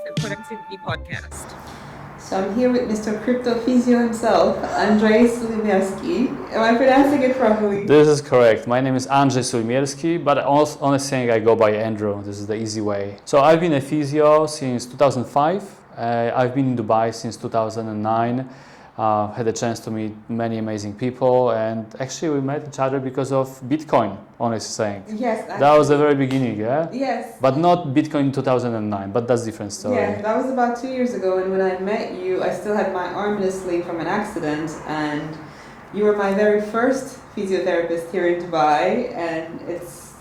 Wellness and Productivity Podcast. So I'm here with Mr. Crypto Physio himself, Andrzej Sulimiarski. Am I pronouncing it properly? This is correct. My name is Andrzej Sulimiarski, but honestly saying I go by Andrew. This is the easy way. So I've been a physio since 2005. I've been in Dubai since 2009. Had a chance to meet many amazing people, and actually we met each other because of Bitcoin, honestly saying. Yes. That was the very beginning, yeah? Yes. But not Bitcoin in 2009, but that's a different story. Yeah, that was about 2 years ago, and when I met you, I still had my arm in a sling from an accident, and you were my very first physiotherapist here in Dubai, and it's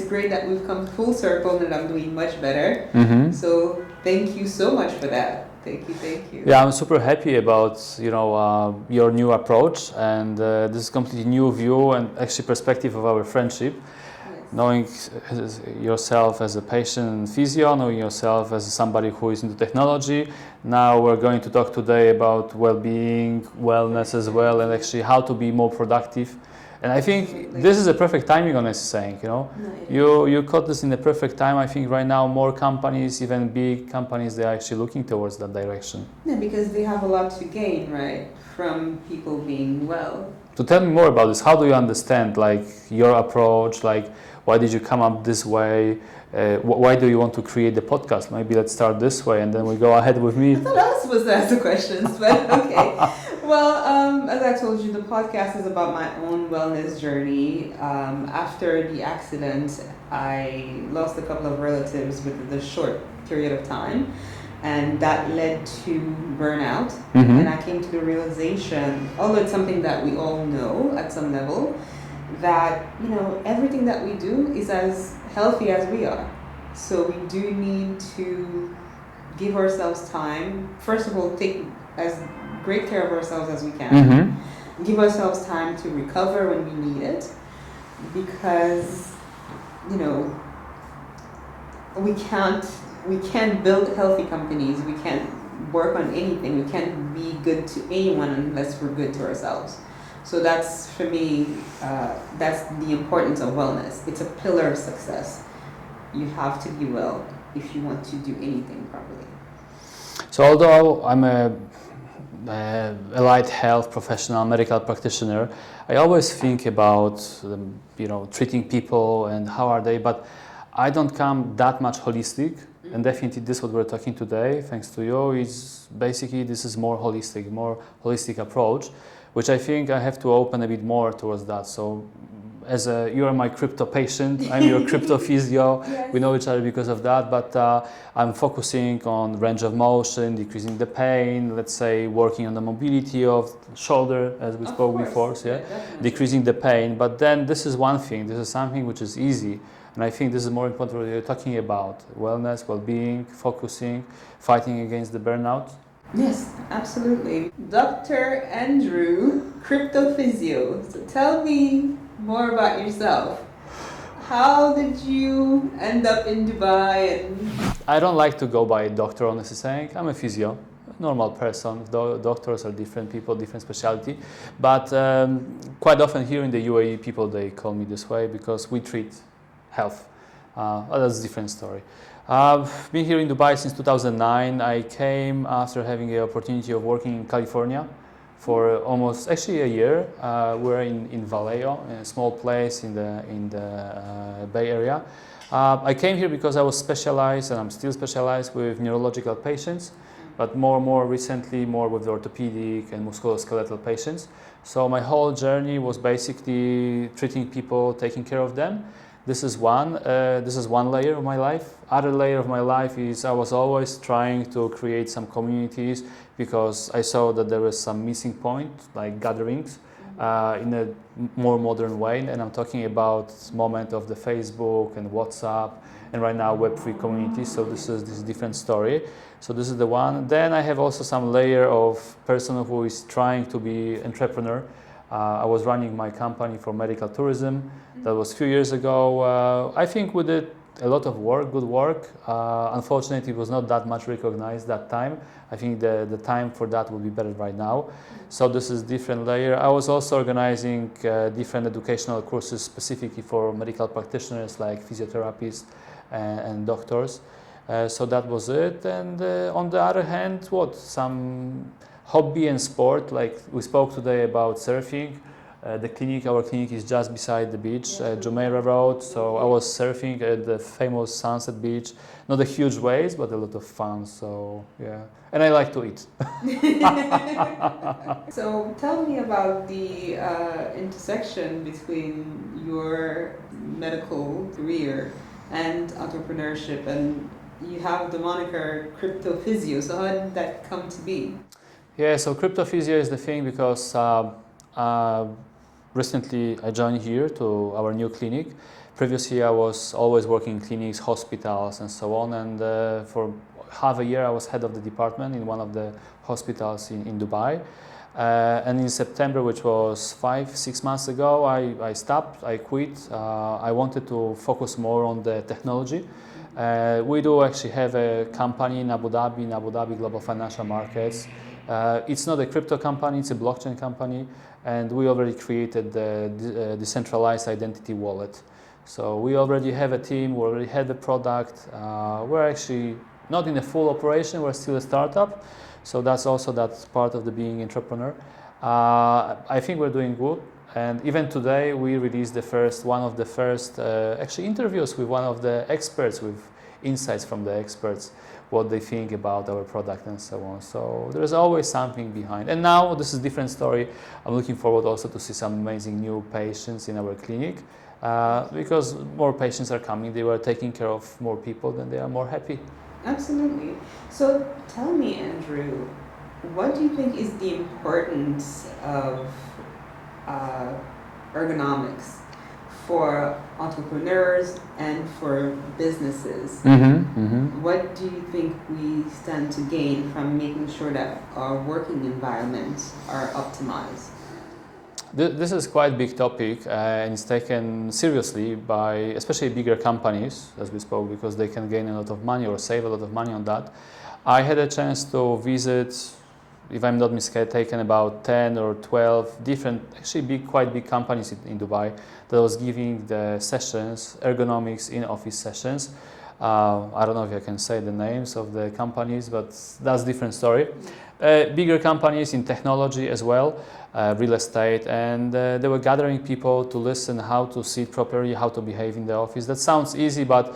great that we've come full circle and I'm doing much better. Mm-hmm. So thank you so much for that. Thank you. Yeah, I'm super happy about your new approach, and this is completely new view and actually perspective of our friendship. Yes. Knowing yourself as a patient and physio, knowing yourself as somebody who is into technology. Now we're going to talk today about well-being, wellness as well, and actually how to be more productive. And I think Absolutely. this is a perfect timing, honestly saying, No, You caught this in the perfect time. I think right now more companies, even big companies, they're actually looking towards that direction. Yeah, because they have a lot to gain, right, from people being well. So tell me more about this. How do you understand, your approach? Why did you come up this way? Why do you want to create the podcast? Maybe let's start this way, and then we go ahead with me. I thought I was supposed to ask the questions, but okay. Well, as I told you, the podcast is about my own wellness journey. After the accident, I lost a couple of relatives within a short period of time, and that led to burnout. Mm-hmm. And I came to the realization, although it's something that we all know at some level, that everything that we do is as healthy as we are. So we do need to give ourselves time. First of all, take as great care of ourselves as we can. Mm-hmm. Give ourselves time to recover when we need it, because we can't build healthy companies. We can't work on anything. We can't be good to anyone unless we're good to ourselves. So that's, for me, that's the importance of wellness. It's a pillar of success. You have to be well if you want to do anything properly. So although I'm a allied health professional, medical practitioner, I always think about treating people and how are they, but I don't come that much holistic. And definitely this what we're talking today, thanks to you, is basically this is more holistic approach, which I think I have to open a bit more towards that. So you are my crypto patient, I'm your crypto physio. Yes. We know each other because of that, but I'm focusing on range of motion, decreasing the pain, let's say working on the mobility of shoulder, as we spoke before, so yeah, decreasing the pain. But then this is one thing, this is something which is easy. And I think this is more important what you're talking about, wellness, well-being, focusing, fighting against the burnout. Yes, absolutely. Dr. Andrew, crypto physio. So tell me more about yourself. How did you end up in Dubai? I don't like to go by doctor, honestly saying. I'm a physio, a normal person. Doctors are different people, different specialty. But quite often here in the UAE, people, they call me this way because we treat health. That's a different story. I've been here in Dubai since 2009. I came after having the opportunity of working in California for almost actually a year. We're in Vallejo, a small place in the Bay Area. I came here because I was specialized, and I'm still specialized with neurological patients, but more recently more with the orthopedic and musculoskeletal patients. So my whole journey was basically treating people, taking care of them. This is one layer of my life. Other layer of my life is I was always trying to create some communities because I saw that there was some missing point, like gatherings, in a more modern way. And I'm talking about moment of the Facebook and WhatsApp, and right now Web3 communities. So this is different story. So this is the one. Then I have also some layer of person who is trying to be entrepreneur. I was running my company for medical tourism. That was a few years ago. I think we did a lot of work, good work. Unfortunately, it was not that much recognized that time. I think the time for that will be better right now. So this is different layer. I was also organizing different educational courses specifically for medical practitioners like physiotherapists and doctors. So that was it. And on the other hand, some hobby and sport, like we spoke today about surfing. Our clinic is just beside the beach, Jumeirah Road. So I was surfing at the famous Sunset Beach. Not a huge waves, but a lot of fun. So yeah, and I like to eat. So tell me about the intersection between your medical career and entrepreneurship, and you have the moniker crypto physio. So how did that come to be? Yeah, so crypto physio is the thing because recently I joined here to our new clinic. Previously I was always working in clinics, hospitals and so on, and for half a year I was head of the department in one of the hospitals in Dubai. And in September, which was 5-6 months ago, I stopped, I quit. I wanted to focus more on the technology. We do actually have a company in Abu Dhabi Global Financial Markets. It's not a crypto company, it's a blockchain company, and we already created the decentralized identity wallet. So we already have a team, we already have a product. We're actually not in a full operation, we're still a startup. So that's part of the being entrepreneur. I think we're doing good. And even today, we released one of the first actually interviews with one of the experts, with insights from the experts, what they think about our product and so on. So there's always something behind. And now this is a different story. I'm looking forward also to see some amazing new patients in our clinic because more patients are coming. They were taking care of more people, then they are more happy. Absolutely. So tell me, Andrew, what do you think is the importance of ergonomics for entrepreneurs and for businesses? What do you think we stand to gain from making sure that our working environments are optimized? This is quite a big topic and it's taken seriously by especially bigger companies, as we spoke, because they can gain a lot of money or save a lot of money on that. I had a chance to visit, if I'm not mistaken, about 10 or 12 different, actually quite big companies in Dubai that was giving the sessions, ergonomics in office sessions. I don't know if I can say the names of the companies, but that's a different story. Bigger companies in technology as well, real estate, and they were gathering people to listen how to sit properly, how to behave in the office. That sounds easy, but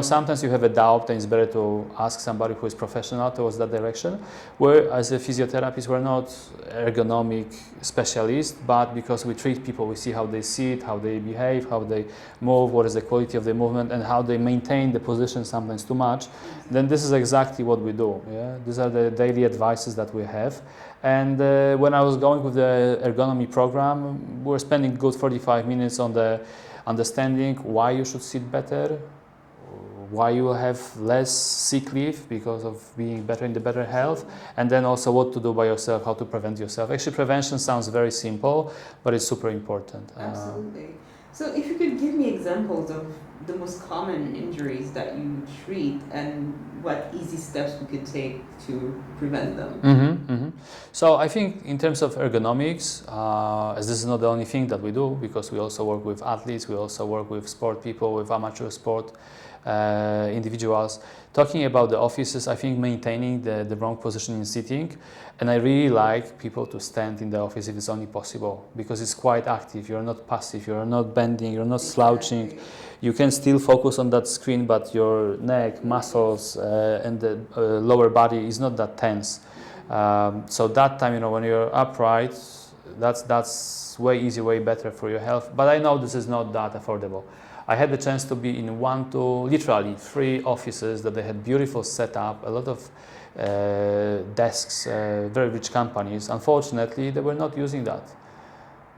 sometimes you have a doubt and it's better to ask somebody who is professional towards that direction. Where as a physiotherapist, we're not ergonomic specialists, but because we treat people, we see how they sit, how they behave, how they move, what is the quality of the movement, and how they maintain the position sometimes too much. Then this is exactly what we do. Yeah? These are the daily advices that we have. And when I was going with the ergonomy program, we were spending good 45 minutes on the understanding why you should sit better, why you have less sick leave because of being better in the better health, and then also what to do by yourself, how to prevent yourself. Actually, prevention sounds very simple, but it's super important. Absolutely. So if you could give me examples of the most common injuries that you treat and what easy steps we could take to prevent them. So I think in terms of ergonomics, as this is not the only thing that we do, because we also work with athletes, we also work with sport people, with amateur sport individuals. Talking about the offices, I think maintaining the wrong position in sitting, and I really like people to stand in the office if it's only possible, because it's quite active. You're not passive, you're not bending, you're not slouching. You can still focus on that screen, but your neck, muscles, and the lower body is not that tense. So that time, when you're upright, that's way easier, way better for your health. But I know this is not that affordable. I had the chance to be in literally 3 offices that they had beautiful setup, a lot of desks, very rich companies. Unfortunately, they were not using that.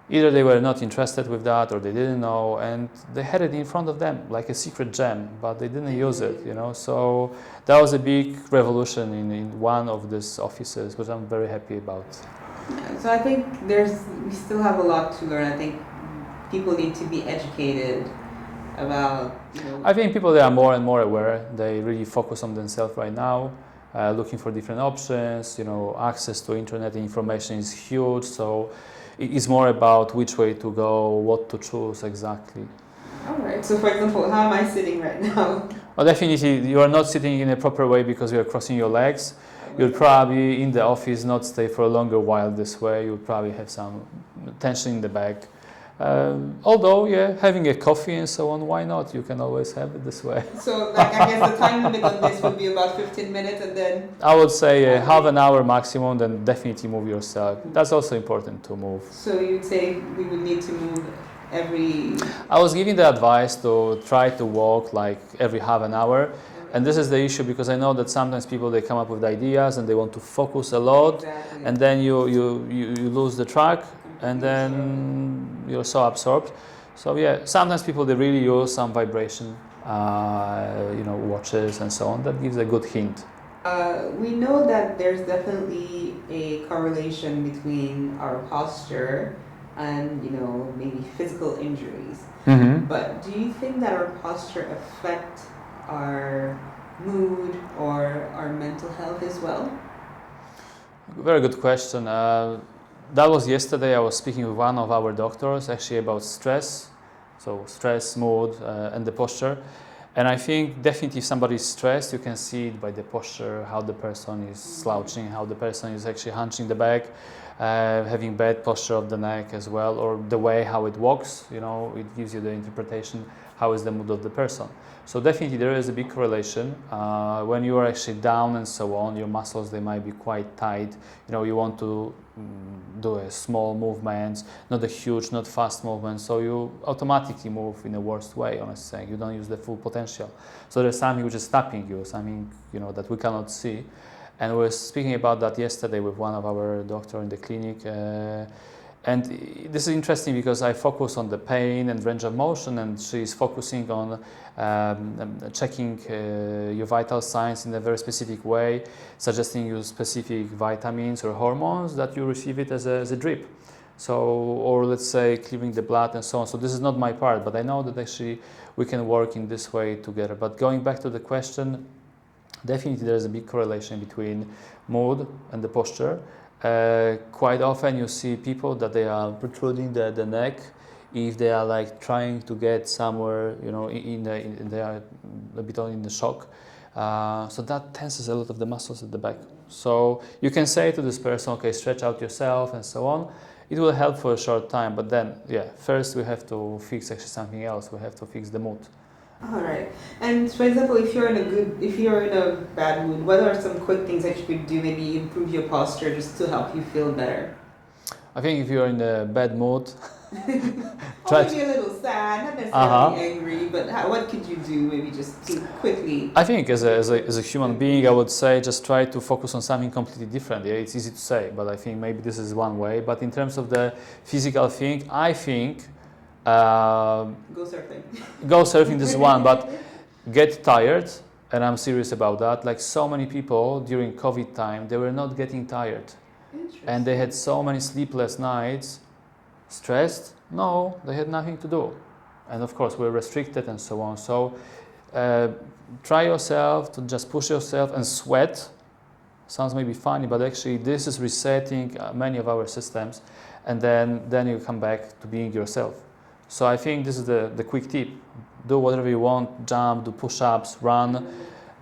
Either they were not interested with that, or they didn't know, and they had it in front of them like a secret gem, but they didn't use it. So that was a big revolution in one of these offices, which I'm very happy about. Yeah, so I think we still have a lot to learn. I think people need to be educated about. I think people, they are more and more aware. They really focus on themselves right now, looking for different options. Access to internet information is huge, so it's more about which way to go, what to choose exactly. All right. So, for example, how am I sitting right now? Well, definitely, you are not sitting in a proper way because you are crossing your legs. You'll probably in the office not stay for a longer while this way. You'll probably have some tension in the back. Although, yeah, having a coffee and so on, why not? You can always have it this way. So, like, I guess the time limit on this would be about 15 minutes, and then. I would say half an hour maximum, then definitely move yourself. That's also important to move. So you'd say we would need to move every. I was giving the advice to try to walk like every half an hour. And this is the issue because I know that sometimes people they come up with ideas and they want to focus a lot, Exactly. and then you lose the track, and then you're so absorbed. So yeah, sometimes people they really use some vibration, watches and so on. That gives a good hint. We know that there's definitely a correlation between our posture and maybe physical injuries. Mm-hmm. But do you think that our posture affect our mood or our mental health as well? Very good question. That was yesterday. I was speaking with one of our doctors actually about stress. So stress, mood, and the posture. And I think definitely if somebody is stressed, you can see it by the posture, how the person is slouching, how the person is actually hunching the back, having bad posture of the neck as well, or the way how it walks, it gives you the interpretation, how is the mood of the person. So definitely there is a big correlation. When you are actually down and so on, your muscles, they might be quite tight. You want to do a small movements, not a huge, not fast movement. So you automatically move in a worst way, honestly saying. You don't use the full potential. So there's something which is stopping you, something, that we cannot see. And we were speaking about that yesterday with one of our doctors in the clinic. And this is interesting because I focus on the pain and range of motion, and she's focusing on checking your vital signs in a very specific way, suggesting you specific vitamins or hormones that you receive it as a drip. So, or let's say clearing the blood and so on. So this is not my part, but I know that actually we can work in this way together. But going back to the question, definitely there is a big correlation between mood and the posture. Quite often you see people that they are protruding the neck if they are like trying to get somewhere, they are a bit in the shock. So that tenses a lot of the muscles at the back. So you can say to this person, okay, stretch out yourself and so on. It will help for a short time, but then, first we have to fix actually something else. We have to fix the mood. All right. And for example, if you're in a bad mood, what are some quick things that you could do, maybe improve your posture just to help you feel better? I think if you're in a bad mood, or maybe a little sad, not necessarily angry, but what could you do maybe just to quickly? I think as a human being, I would say just try to focus on something completely different. Yeah, it's easy to say, but I think maybe this is one way. But in terms of the physical thing, I think go surfing. Go surfing, this is one, but get tired, and I'm serious about that. Like so many people during COVID time, they were not getting tired. And they had so many sleepless nights. Stressed? No, they had nothing to do. And of course, we're restricted and so on. So try yourself to just push yourself and sweat. Sounds maybe funny, but actually this is resetting many of our systems. And then you come back to being yourself. So I think this is the quick tip. Do whatever you want, jump, do push-ups, run,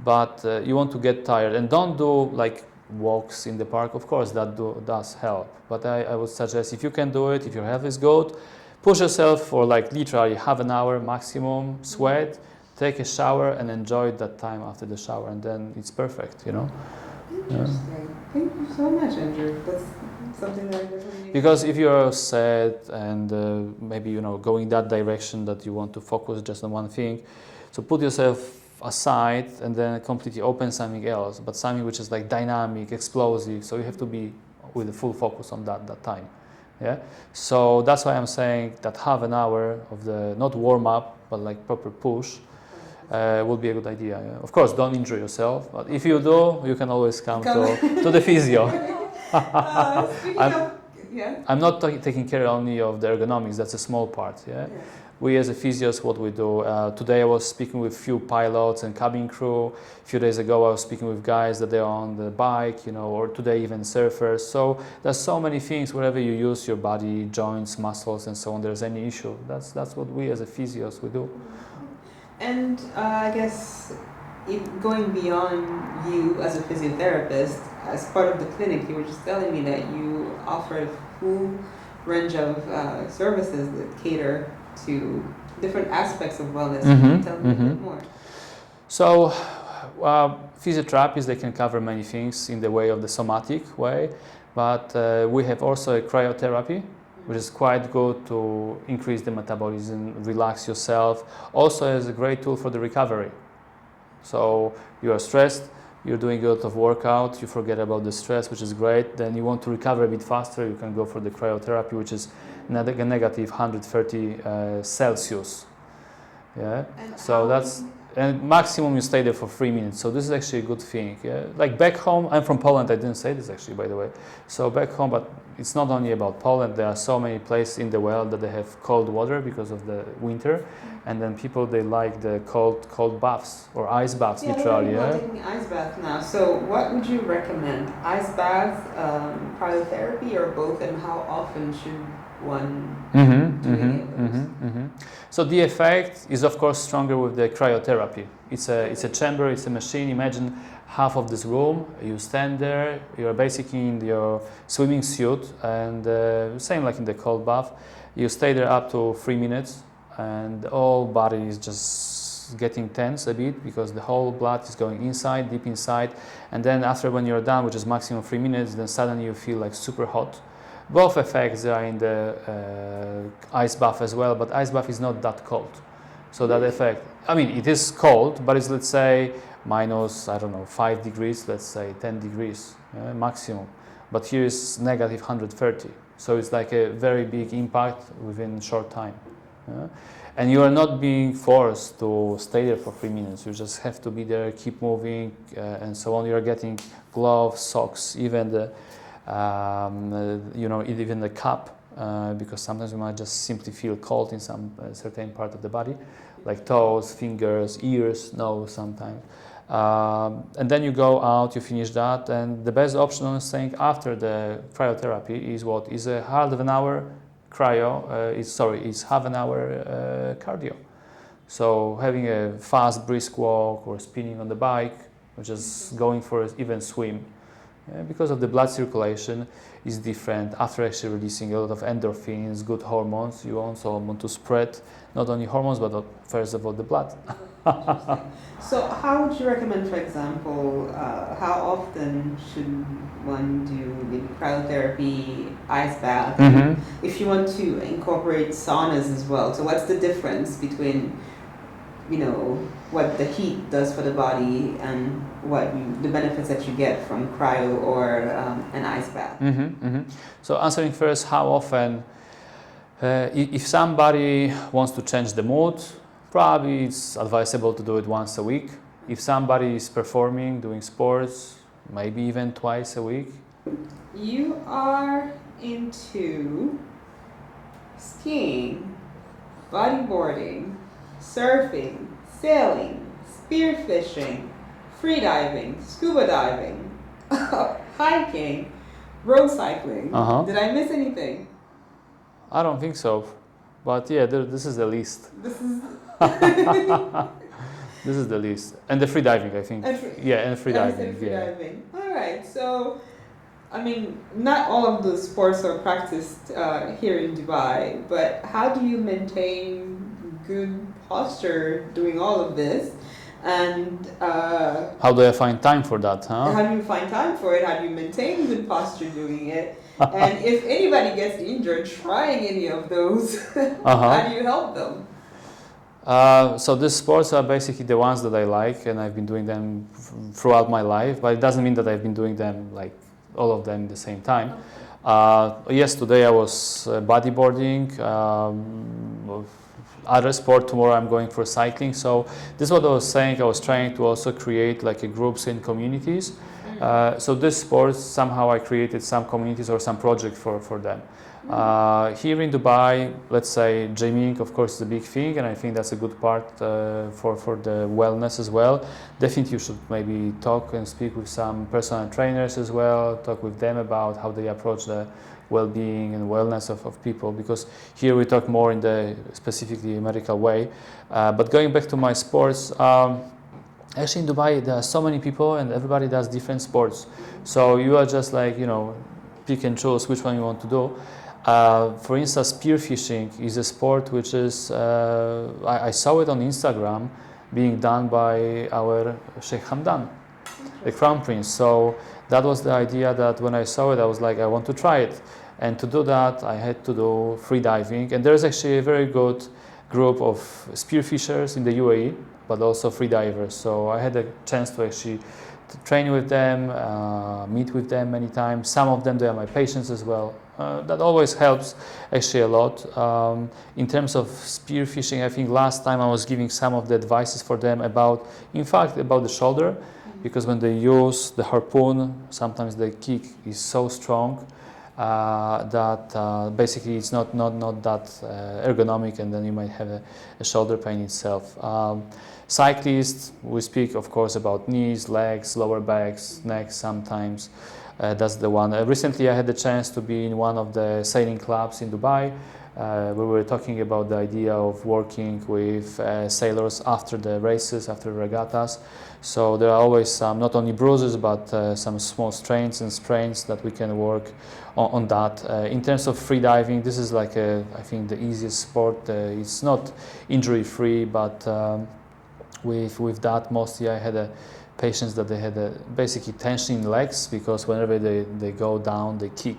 but you want to get tired. And don't do like walks in the park. Of course, that does help. But I would suggest if you can do it, if your health is good, push yourself for like literally half an hour maximum, sweat, take a shower and enjoy that time after the shower, and then it's perfect, Interesting. Thank you so much, Andrew. That's something that I definitely need. Because if you're sad and maybe going that direction that you want to focus just on one thing, so put yourself aside and then completely open something else, but something which is like dynamic, explosive. So you have to be with the full focus on that time. Yeah. So that's why I'm saying that half an hour of the not warm up but like proper push would be a good idea. Yeah? Of course, don't injure yourself, but if you do, you can always come to the physio. I'm not taking care only of the ergonomics, that's a small part. Yeah? Yes. We as a physios, what we do, today I was speaking with few pilots and cabin crew. A few days ago I was speaking with guys that they're on the bike, or today even surfers. So there's so many things, wherever you use your body, joints, muscles and so on, there's any issue. That's what we as a physios, we do. And I guess going beyond you as a physiotherapist, as part of the clinic, you were just telling me that you offer a full range of services that cater to different aspects of wellness. Can you tell me a bit more? So, physiotherapists, they can cover many things in the way of the somatic way, but we have also a cryotherapy, which is quite good to increase the metabolism, relax yourself. Also as a great tool for the recovery. So you are stressed, you're doing a lot of workout, you forget about the stress, which is great. Then you want to recover a bit faster, you can go for the cryotherapy, which is negative 130 Celsius. Yeah. So that's, and maximum you stay there for 3 minutes. So this is actually a good thing. Yeah? Like back home, I'm from Poland. I didn't say this actually, by the way. So back home, but it's not only about Poland. There are so many places in the world that they have cold water because of the winter, and then people they like the cold baths or ice baths, literally. Yeah, taking ice bath now. So what would you recommend? Ice bath, cryotherapy, or both? And how often should one do any of those? So the effect is of course stronger with the cryotherapy. It's a chamber, it's a machine. Imagine half of this room, you stand there, you're basically in your swimming suit, and same like in the cold bath, you stay there up to 3 minutes, and the whole body is just getting tense a bit because the whole blood is going inside, deep inside, and then after when you're done, which is maximum 3 minutes, then suddenly you feel like super hot. Both effects are in the ice bath as well, but ice bath is not that cold. So that effect, I mean, it is cold, but it's, let's say, minus, I don't know, 5 degrees, let's say 10 degrees maximum. But here is negative 130. So it's like a very big impact within a short time. And you are not being forced to stay there for 3 minutes. You just have to be there, keep moving, and so on. You're getting gloves, socks, even the even the cup, because sometimes you might just simply feel cold in some certain part of the body, like toes, fingers, ears, nose sometimes. And then you go out, you finish that, and the best option on staying after the cryotherapy is what? Is a half an hour is half an hour cardio. So having a fast brisk walk or spinning on the bike, or just going for an even swim. Because of the blood circulation is different. After actually releasing a lot of endorphins, good hormones, you also want to spread not only hormones but first of all the blood. So how would you recommend, for example, how often should one do maybe cryotherapy, ice bath, if you want to incorporate saunas as well? So what's the difference between what the heat does for the body and the benefits that you get from cryo or an ice bath? So answering first, how often, if somebody wants to change the mood, probably it's advisable to do it once a week. If somebody is performing, doing sports, maybe even twice a week. You are into skiing, bodyboarding, surfing, sailing, spearfishing, freediving, scuba diving, hiking, road cycling. Did I miss anything? I don't think so. But yeah, this is the list. This is this is the list. And the freediving, I think. And freediving. Freediving. All right. So, I mean, not all of the sports are practiced here in Dubai, but how do you maintain good posture doing all of this? And how do I find time for that, huh? How do you find time for it? How do you maintain good posture doing it? And if anybody gets injured trying any of those, how do you help them? So these sports are basically the ones that I like, and I've been doing them throughout my life, but it doesn't mean that I've been doing them like all of them at the same time. Yes, today I was bodyboarding, other sport, tomorrow I'm going for cycling. So this is what I was saying, I was trying to also create like a groups and communities. So this sports, somehow I created some communities or some project for them. Here in Dubai, let's say gymming, of course, is a big thing, and I think that's a good part for the wellness as well. Definitely, you should maybe talk and speak with some personal trainers as well, talk with them about how they approach the well-being and wellness of people, because here we talk more in the specifically medical way. But going back to my sports, actually in Dubai there are so many people and everybody does different sports. So you are just like, pick and choose which one you want to do. For instance, spearfishing is a sport which is, I saw it on Instagram being done by our Sheikh Hamdan, the Crown Prince. So that was the idea that when I saw it, I was like, I want to try it. And to do that, I had to do free diving. And there's actually a very good group of spearfishers in the UAE, but also free divers. So I had a chance to actually train with them, meet with them many times. Some of them, they are my patients as well. That always helps actually a lot. In terms of spearfishing, I think last time I was giving some of the advices for them about, in fact, about the shoulder, because when they use the harpoon, sometimes the kick is so strong that basically it's not that ergonomic, and then you might have a shoulder pain itself. Cyclists, we speak of course about knees, legs, lower backs, necks sometimes. That's the one. Recently I had the chance to be in one of the sailing clubs in Dubai. We were talking about the idea of working with sailors after the races, after regattas. So there are always some, not only bruises, but some small strains and sprains that we can work on that. In terms of free diving, this is like, I think, the easiest sport. It's not injury-free, but with that, mostly I had patients that they had basically tension in legs, because whenever they go down, they kick,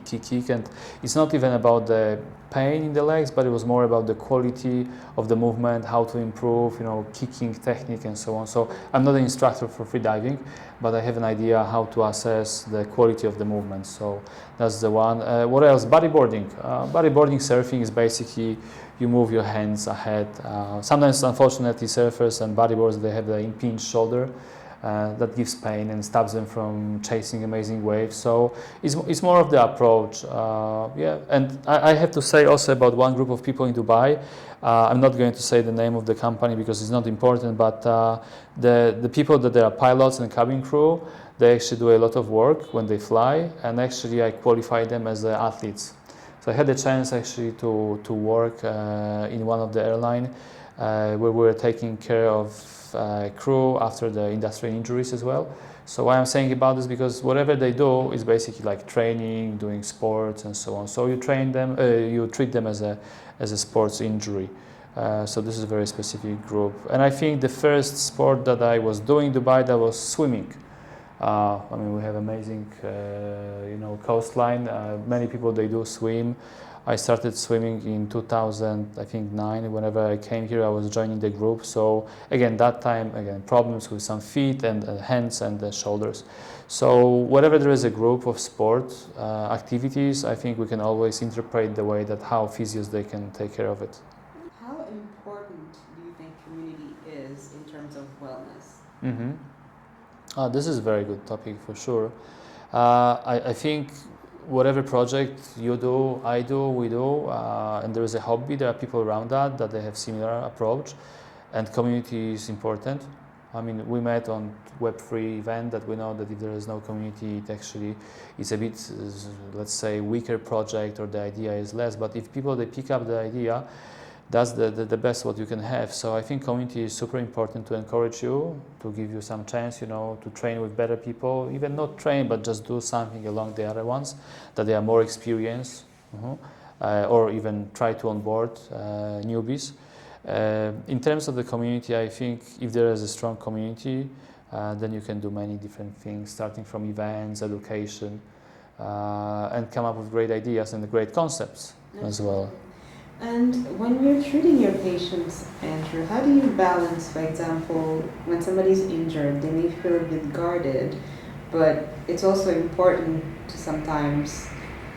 and it's not even about the pain in the legs, but it was more about the quality of the movement, how to improve, kicking technique and so on. So I'm not an instructor for free diving, but I have an idea how to assess the quality of the movement. So that's the one. What else? Bodyboarding. Bodyboarding surfing is basically you move your hands ahead. Sometimes, unfortunately, surfers and bodyboarders, they have the impinged shoulder. That gives pain and stops them from chasing amazing waves. So it's more of the approach. And I have to say also about one group of people in Dubai. I'm not going to say the name of the company because it's not important, but the people that they are pilots and cabin crew, they actually do a lot of work when they fly, and actually I qualify them as athletes. So I had the chance actually to work in one of the airline where we were taking care of crew after the industrial injuries as well. So why I'm saying about this, because whatever they do is basically like training, doing sports and so on. So you train them, you treat them as a sports injury. So this is a very specific group. And I think the first sport that I was doing in Dubai, that was swimming. We have amazing, coastline. Many people, they do swim. I started swimming in 2009. Whenever I came here, I was joining the group. So again, that time, problems with some feet and hands and the shoulders. So whenever there is a group of sport activities, I think we can always interpret the way that how physios they can take care of it. How important do you think community is in terms of wellness? This is a very good topic for sure. I think whatever project you do, I do, we do, and there is a hobby, there are people around that they have similar approach, and community is important. We met on Web3 event that we know that if there is no community, it actually is a bit, let's say, weaker project, or the idea is less. But if people, they pick up the idea, that's the best what you can have. So I think community is super important to encourage you, to give you some chance, to train with better people, even not train, but just do something along the other ones, that they are more experienced, or even try to onboard newbies. In terms of the community, I think if there is a strong community, then you can do many different things, starting from events, education, and come up with great ideas and great concepts as well. And when you're treating your patients, Andrew, how do you balance, for example, when somebody's injured, they may feel a bit guarded, but it's also important to sometimes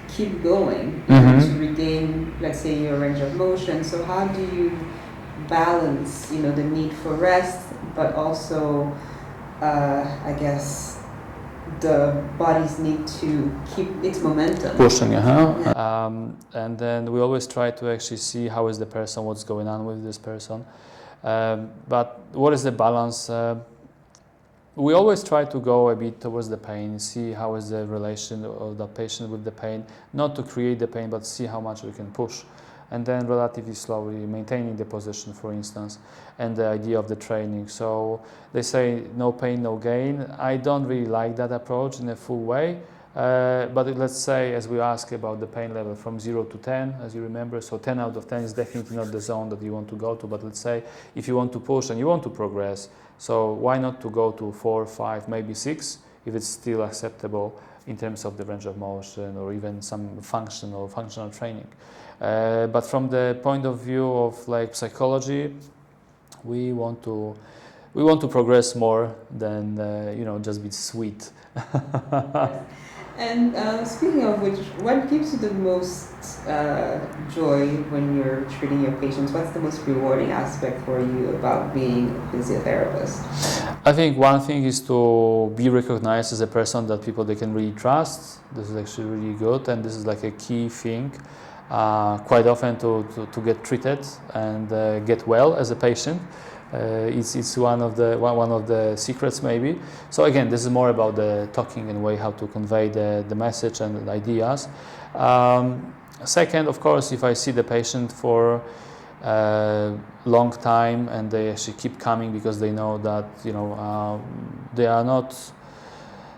keep going to regain, let's say, your range of motion. So how do you balance, the need for rest, but also, the bodies need to keep its momentum. Pushing, Yeah. and then we always try to actually see how is the person, what's going on with this person. But what is the balance? We always try to go a bit towards the pain, see how is the relation of the patient with the pain, not to create the pain, but see how much we can push. And then relatively slowly maintaining the position, for instance, and the idea of the training. So they say no pain, no gain. I don't really like that approach in a full way. But let's say, as we ask about the pain level from 0 to 10, as you remember, so 10 out of 10 is definitely not the zone that you want to go to, but let's say if you want to push and you want to progress, so why not to go to 4, 5, maybe 6, if it's still acceptable in terms of the range of motion or even some functional training. But from the point of view of like psychology, we want to progress more than just be sweet. And speaking of which, what gives you the most joy when you're treating your patients? What's the most rewarding aspect for you about being a physiotherapist? I think one thing is to be recognized as a person that people they can really trust. This is actually really good, and this is like a key thing. Quite often to get treated and get well as a patient. It's one of the secrets maybe. So again, this is more about the talking and way how to convey the message and the ideas. Second, of course, if I see the patient for a long time and they actually keep coming because they know that they are not.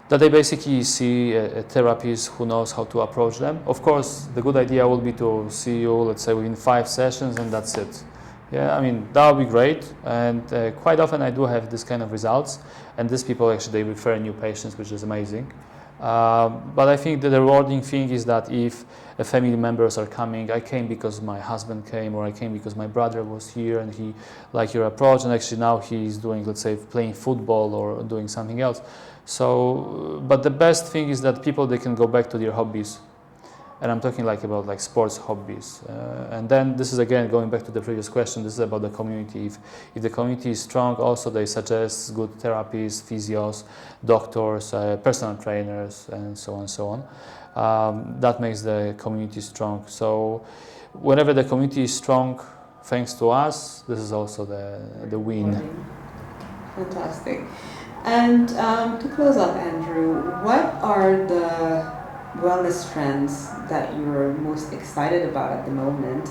That they basically see a therapist who knows how to approach them. Of course, the good idea will be to see you, let's say, within 5 sessions and that's it. Yeah, I mean, that would be great. And quite often I do have this kind of results. And these people actually, they refer new patients, which is amazing. But I think the rewarding thing is that if family members are coming, I came because my husband came, or I came because my brother was here and he liked your approach, and actually now he's doing, let's say, playing football or doing something else. So, but the best thing is that people, they can go back to their hobbies. And I'm talking about sports hobbies. And then this is again going back to the previous question, this is about the community. If the community is strong, also they suggest good therapists, physios, doctors, personal trainers, and so on and so on. That makes the community strong. So whenever the community is strong, thanks to us, this is also the win. Fantastic. And to close off, Andrew, what are the wellness trends that you're most excited about at the moment?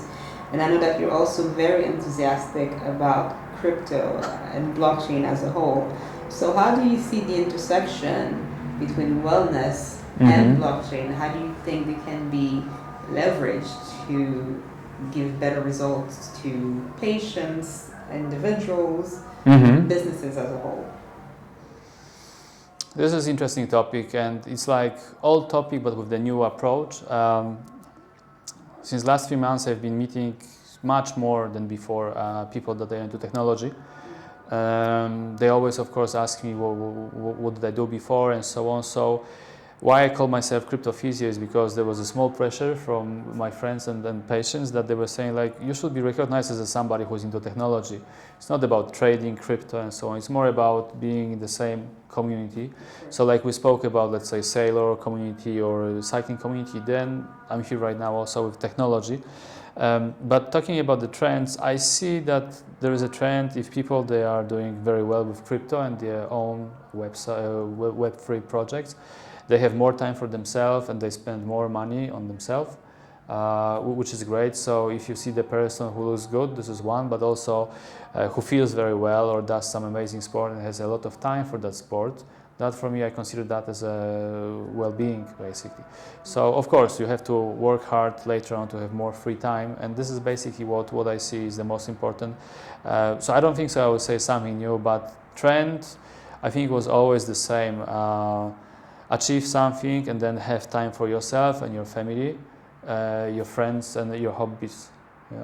And I know that you're also very enthusiastic about crypto and blockchain as a whole. So how do you see the intersection between wellness and blockchain? How do you think they can be leveraged to give better results to patients, individuals, businesses as a whole? This is an interesting topic, and it's like old topic but with the new approach. Since last 3 months I've been meeting much more than before people that are into technology. They always of course ask me what did I do before and so on. So why I call myself crypto physio is because there was a small pressure from my friends and patients that they were saying like, you should be recognized as somebody who's into technology. It's not about trading crypto and so on. It's more about being in the same community. So like we spoke about, let's say, sailor community or cycling community, then I'm here right now also with technology. But talking about the trends, I see that there is a trend if people, they are doing very well with crypto and their own website, Web3 projects. They have more time for themselves and they spend more money on themselves, which is great. So if you see the person who looks good, this is one, but also who feels very well or does some amazing sport and has a lot of time for that sport, that for me, I consider that as a well-being, basically. So of course, you have to work hard later on to have more free time, and this is basically what I see is the most important. So I don't think so I would say something new, but trend, I think was always the same. Achieve something and then have time for yourself and your family, your friends and your hobbies.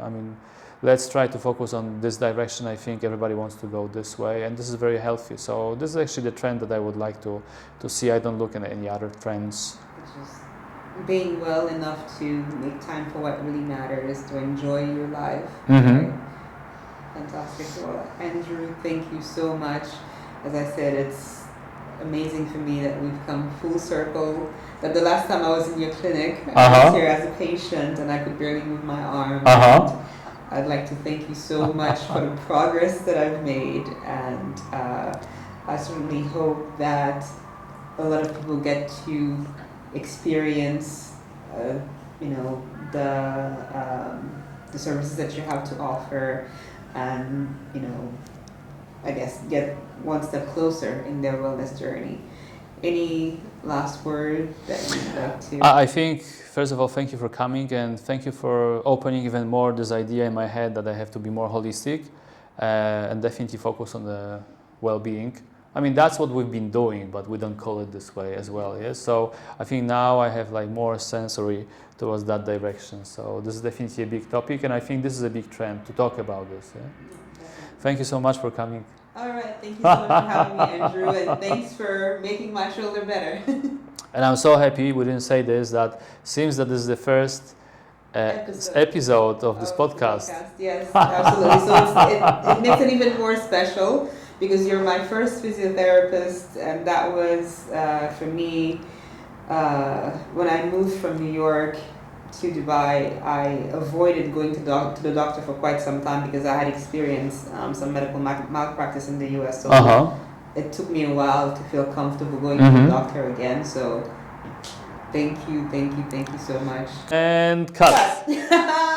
I mean, let's try to focus on this direction. I think everybody wants to go this way, and this is very healthy. So this is actually the trend that I would like to see. I don't look at any other trends. It's just being well enough to make time for what really matters, to enjoy your life. Right? Fantastic. Well, Andrew, thank you so much. As I said, it's amazing for me that we've come full circle. That the last time I was in your clinic, I Uh-huh. was here as a patient and I could barely move my arm. Uh-huh. And I'd like to thank you so much for the progress that I've made, and I certainly hope that a lot of people get to experience, you know, the services that you have to offer, and you know, I guess get one step closer in their wellness journey. Any last word that you'd like to? I think, first of all, thank you for coming, and thank you for opening even more this idea in my head that I have to be more holistic and definitely focus on the well-being. I mean, that's what we've been doing, but we don't call it this way as well. Yes. So I think now I have like more sensory towards that direction. So this is definitely a big topic, and I think this is a big trend to talk about this. Yeah? Thank you so much for coming. All right, thank you so much for having me, Andrew, and thanks for making my shoulder better. And I'm so happy we didn't say this, that seems that this is the first episode of this podcast. Yes, absolutely. So it makes it even more special because you're my first physiotherapist, and that was for me when I moved from New York to Dubai. I avoided going to the doctor for quite some time because I had experienced some medical malpractice in the US. So it took me a while to feel comfortable going to the doctor again. So thank you so much. And cut.